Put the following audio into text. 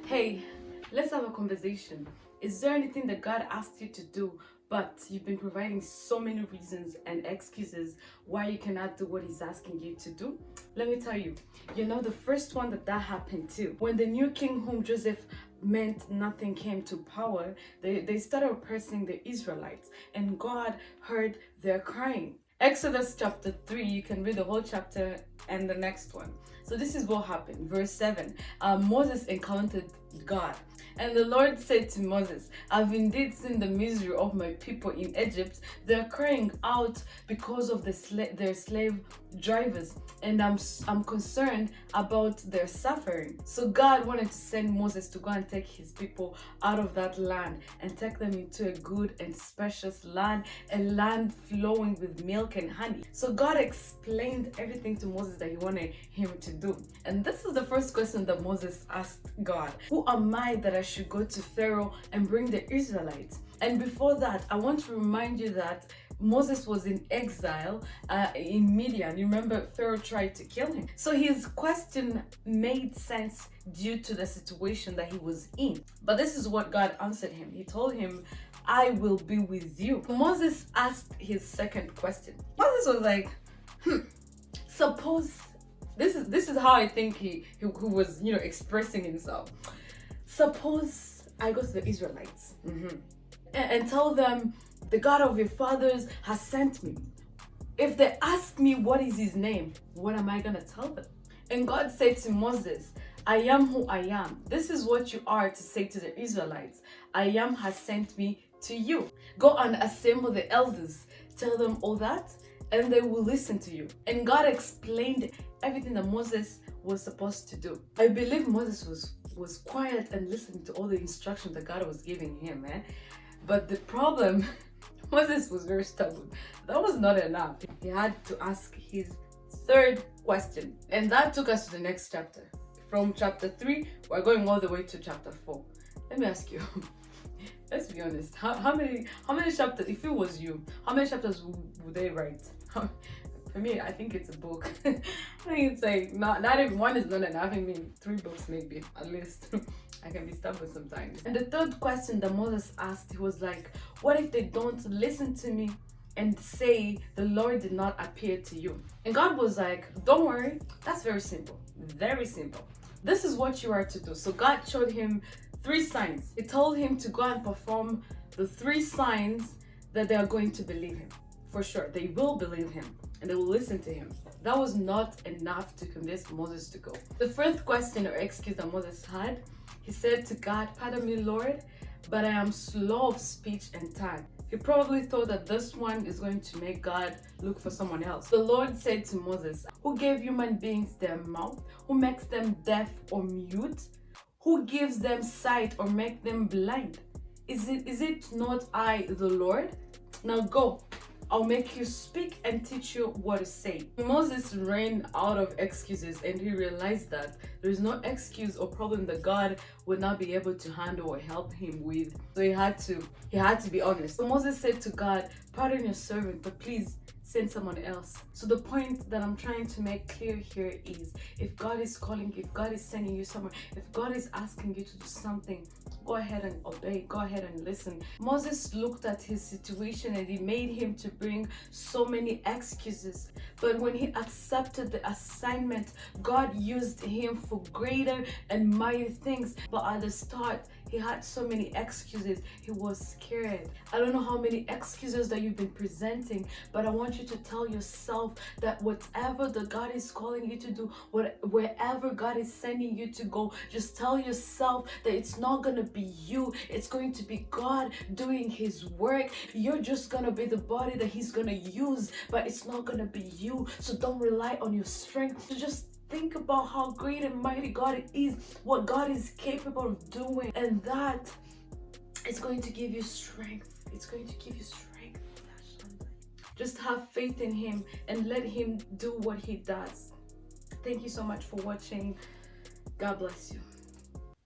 Hey, let's have a conversation. Is there anything that God asked you to do, but you've been providing so many reasons and excuses why you cannot do what He's asking you to do? Let me tell you, the first one that happened too. When the new king whom Joseph meant nothing came to power, they started oppressing the Israelites, and God heard their crying. Exodus chapter 3, you can read the whole chapter and the next one. So this is what happened. Verse 7, Moses encountered God. And the Lord said to Moses, I've indeed seen the misery of my people in Egypt. They're crying out because of their slave drivers, and I'm concerned about their suffering. So God wanted to send Moses to go and take his people out of that land and take them into a good and spacious land, a land flowing with milk and honey. So God explained everything to Moses that he wanted him to do. And this is the first question that Moses asked God. Who am I that I should go to Pharaoh and bring the Israelites? And before that, I want to remind you that Moses was in exile in Midian. You remember Pharaoh tried to kill him. So his question made sense due to the situation that he was in. But this is what God answered him. He told him, I will be with you. Moses asked his second question. Moses was like, suppose, this is how I think he was, expressing himself. Suppose I go to the Israelites and tell them, the God of your fathers has sent me. If they ask me what is his name, what am I gonna tell them? And God said to Moses, I am who I am. This is what you are to say to the Israelites. I am has sent me to you. Go and assemble the elders. Tell them all that, and they will listen to you. And God explained everything that Moses was supposed to do. I believe Moses was quiet and listening to all the instructions that God was giving him, man. But the problem, Moses was very stubborn. That was not enough. He had to ask his third question. And that took us to the next chapter. From chapter 3, we're going all the way to chapter 4. Let me ask you, let's be honest, how many chapters, if it was you, how many chapters would they write? For me, I think it's a book. I think it's like, not even one is not enough. I mean, 3 books maybe, at least. I can be stubborn sometimes. And the third question that Moses asked, he was like, what if they don't listen to me and say the Lord did not appear to you? And God was like, don't worry, that's very simple. Very simple. This is what you are to do. So God showed him 3 signs. He told him to go and perform the 3 signs that they are going to believe him. For sure, they will believe him and they will listen to him. That was not enough to convince Moses to go. The first question or excuse that Moses had, he said to God, pardon me, Lord, but I am slow of speech and tongue. He probably thought that this one is going to make God look for someone else. The Lord said to Moses, who gave human beings their mouth? Who makes them deaf or mute? Who gives them sight or make them blind? Is it not I, the Lord? Now go. I'll make you speak and teach you what to say. Moses ran out of excuses and he realized that there is no excuse or problem that God would not be able to handle or help him with. So he had to be honest. So Moses said to God, pardon your servant, but please send someone else. So the point that I'm trying to make clear here is, if God is calling, if God is sending you somewhere, if God is asking you to do something, go ahead and obey, go ahead and listen. Moses looked at his situation and it made him to bring so many excuses. But when he accepted the assignment, God used him for greater and mighty things. But at the start, he had so many excuses. He was scared. I don't know how many excuses that you've been presenting, but I want you to tell yourself that whatever the God is calling you to do, wherever God is sending you to go, just tell yourself that it's not going to be you. It's going to be God doing his work. You're just going to be the body that he's going to use, but it's not going to be you. So don't rely on your strength. So just think about how great and mighty God is, what God is capable of doing, and that is going to give you strength. It's going to give you strength. Just have faith in him and let him do what he does. Thank you so much for watching. God bless you.